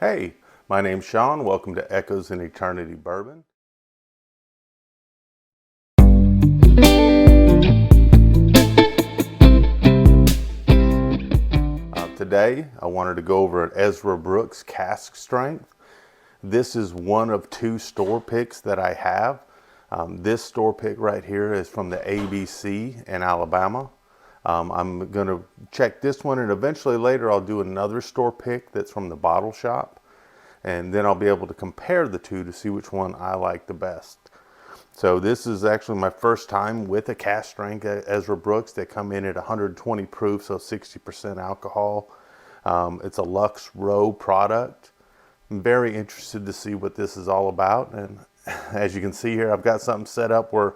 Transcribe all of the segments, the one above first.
Hey, my name's Sean. Welcome to Echoes in Eternity Bourbon. Today, I wanted to go over an Ezra Brooks Cask Strength. This is one of two store picks that I have. This store pick right here is from the ABC in Alabama. I'm going to check this one, and eventually later I'll do another store pick that's from the bottle shop. And then I'll be able to compare the two to see which one I like the best. So this is actually my first time with a cask strength Ezra Brooks. They come in at 120 proof, so 60% alcohol. It's a Lux Row product. I'm very interested to see what this is all about. And as you can see here, I've got something set up where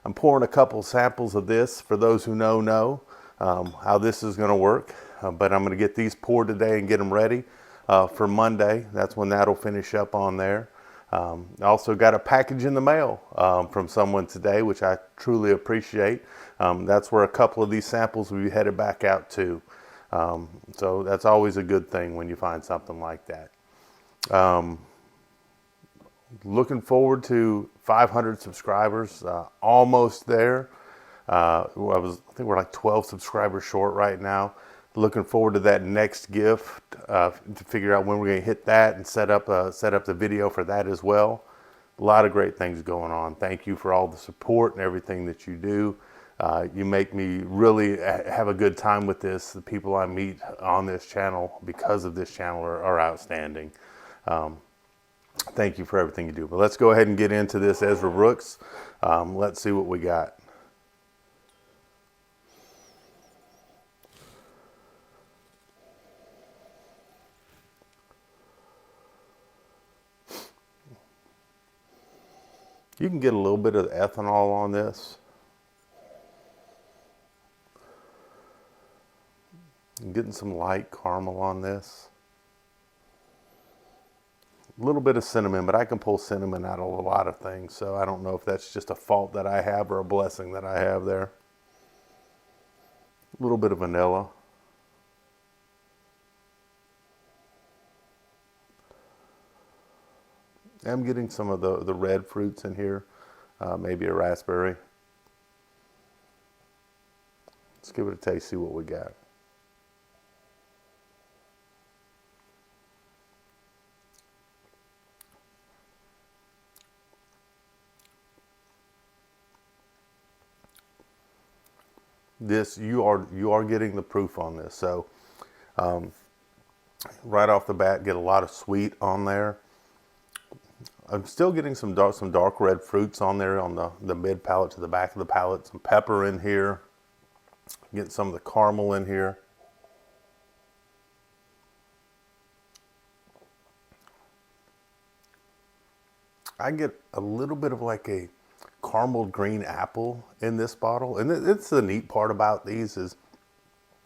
I'm pouring a couple samples of this. For those who know how this is going to work. But I'm going to get these poured today and get them ready for Monday. That's when that'll finish up on there. I also got a package in the mail from someone today, which I truly appreciate. That's where a couple of these samples will be headed back out to. So that's always a good thing when you find something like that. Looking forward to 500 subscribers, almost there. I think we're like 12 subscribers short right now. Looking forward to that next gift to figure out when we're going to hit that and set up the video for that as well. A lot of great things going on. Thank you for all the support and everything that you do. You make me really have a good time with this. The people I meet on this channel because of this channel are outstanding. Thank you for everything you do. But let's go ahead and get into this Ezra Brooks. Let's see what we got. You can get a little bit of ethanol on this. I'm getting some light caramel on this. A little bit of cinnamon, but I can pull cinnamon out of a lot of things, so I don't know if that's just a fault that I have or a blessing that I have there. A little bit of vanilla. I'm getting some of the red fruits in here, maybe a raspberry. Let's give it a taste, see what we got. This, you are getting the proof on this. So right off the bat, get a lot of sweet on there. I'm still getting some dark red fruits on there on the mid palate to the back of the palate. Some pepper in here. Getting some of the caramel in here. I get a little bit of like a carameled green apple in this bottle. And it's the neat part about these is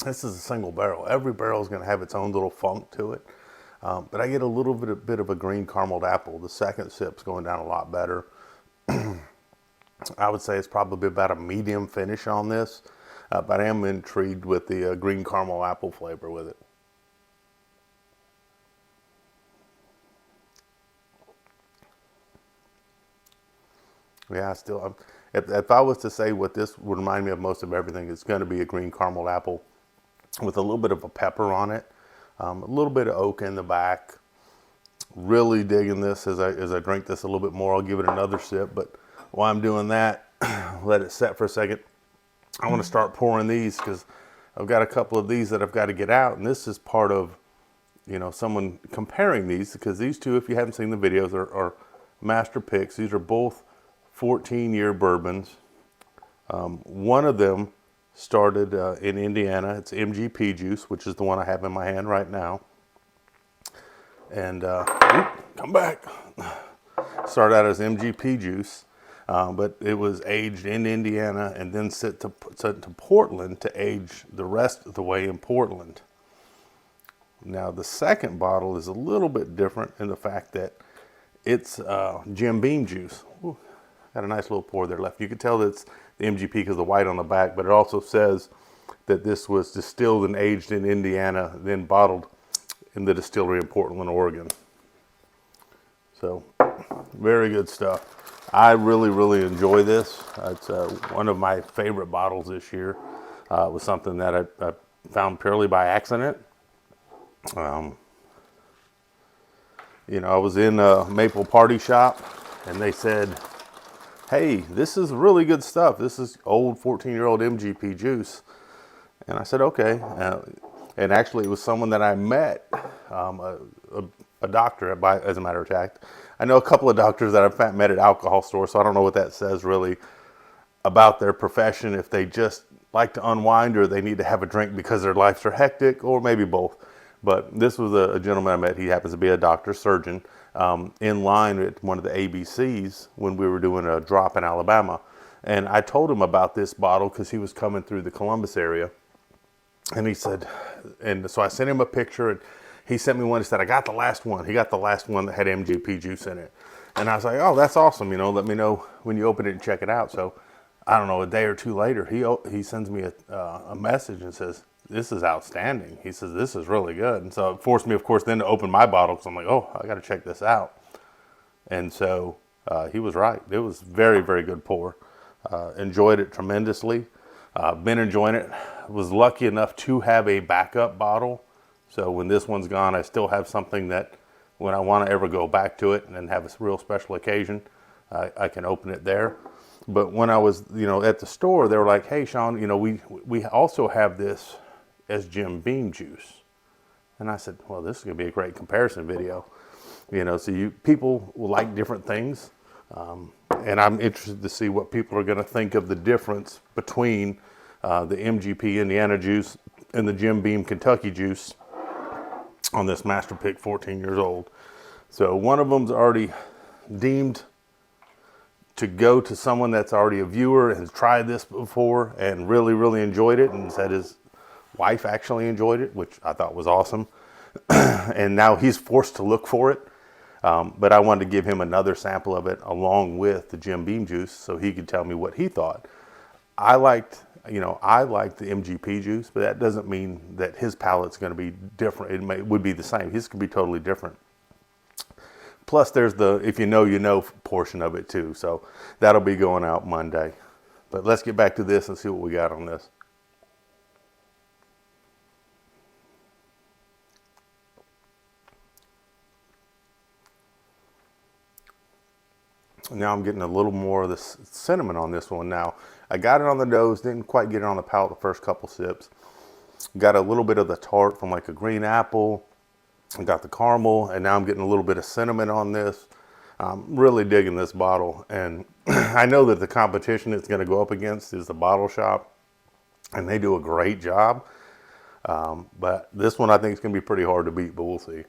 this is a single barrel. Every barrel is going to have its own little funk to it. But I get a little bit of a green carameled apple. The second sip's going down a lot better. I would say it's probably about a medium finish on this, but I am intrigued with the green caramel apple flavor with it. Yeah, if I was to say what this would remind me of most of everything, it's going to be a green caramel apple with a little bit of a pepper on it. A little bit of oak in the back. Really digging this as I drink this a little bit more. I'll give it another sip, but while I'm doing that, let it set for a second. I want to start pouring these because I've got a couple of these that I've got to get out, and this is part of, someone comparing these, because these two, if you haven't seen the videos, are master picks. These are both 14-year bourbons. One of them started in Indiana. It's MGP juice, which is the one I have in my hand right now. And come back. Started out as MGP juice, but it was aged in Indiana and then sent to Portland to age the rest of the way in Portland. Now the second bottle is a little bit different in the fact that it's Jim Beam juice. Ooh, got a nice little pour there left. You can tell that it's the MGP because of the white on the back, but it also says that this was distilled and aged in Indiana, then bottled in the distillery in Portland, Oregon. So, very good stuff. I really, really enjoy this. It's one of my favorite bottles this year. It was something that I found purely by accident. You know, I was in a Maple Party Shop, and they said, hey, this is really good stuff. This is old 14-year-old MGP juice. And I said, okay. And actually, it was someone that I met, a doctor, as a matter of fact. I know a couple of doctors that I've met at alcohol stores, so I don't know what that says really about their profession, if they just like to unwind or they need to have a drink because their lives are hectic, or maybe both. But this was a gentleman I met. He happens to be a doctor, surgeon, in line at one of the ABCs when we were doing a drop in Alabama. And I told him about this bottle because he was coming through the Columbus area. And he said, and so I sent him a picture, and he sent me one. He said, I got the last one. He got the last one that had MGP juice in it. And I was like, oh, that's awesome. You know, let me know when you open it and check it out. So I don't know, a day or two later, he sends me a message and says, this is outstanding. He says, this is really good. And so it forced me, of course, then to open my bottle, because I'm like, oh, I got to check this out. And so he was right. It was very, very good pour. Enjoyed it tremendously. Been enjoying it. Was lucky enough to have a backup bottle. So when this one's gone, I still have something that when I want to ever go back to it and have a real special occasion, I can open it there. But when I was, you know, at the store, they were like, hey, Sean, you know, we also have this as Jim Beam juice. And I said, well, this is going to be a great comparison video. You know, so people will like different things. And I'm interested to see what people are going to think of the difference between the MGP Indiana juice and the Jim Beam Kentucky juice on this Master Pick 14 years old. So one of them's already deemed to go to someone that's already a viewer and has tried this before and really, really enjoyed it, and said his wife actually enjoyed it, which I thought was awesome. And now he's forced to look for it. But I wanted to give him another sample of it along with the Jim Beam juice so he could tell me what he thought. I liked the MGP juice, but that doesn't mean that his palate's going to be different. It would be the same. His could be totally different. Plus, there's the if you know portion of it too. So that'll be going out Monday. But let's get back to this and see what we got on this. Now I'm getting a little more of the cinnamon on this one now. I got it on the nose, didn't quite get it on the palate the first couple sips. Got a little bit of the tart from like a green apple. I got the caramel, and now I'm getting a little bit of cinnamon on this. I'm really digging this bottle, and I know that the competition it's going to go up against is the Bottle Shop, and they do a great job. But this one I think is going to be pretty hard to beat, but we'll see.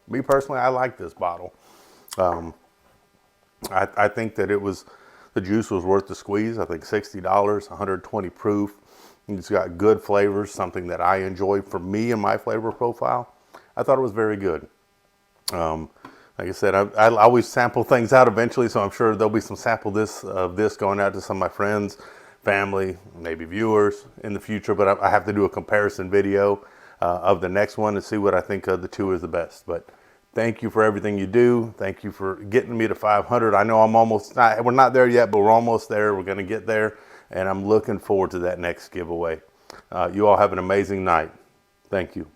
Me personally, I like this bottle. I think that the juice was worth the squeeze. I think $60, 120 proof. It's got good flavors, something that I enjoy for me and my flavor profile. I thought it was very good. Like I said, I always sample things out eventually, so I'm sure there'll be some sample of this going out to some of my friends, family, maybe viewers in the future. But I have to do a comparison video of the next one to see what I think of the two is the best. But thank you for everything you do. Thank you for getting me to 500. I know we're not there yet, but we're almost there. We're going to get there, and I'm looking forward to that next giveaway. You all have an amazing night. Thank you.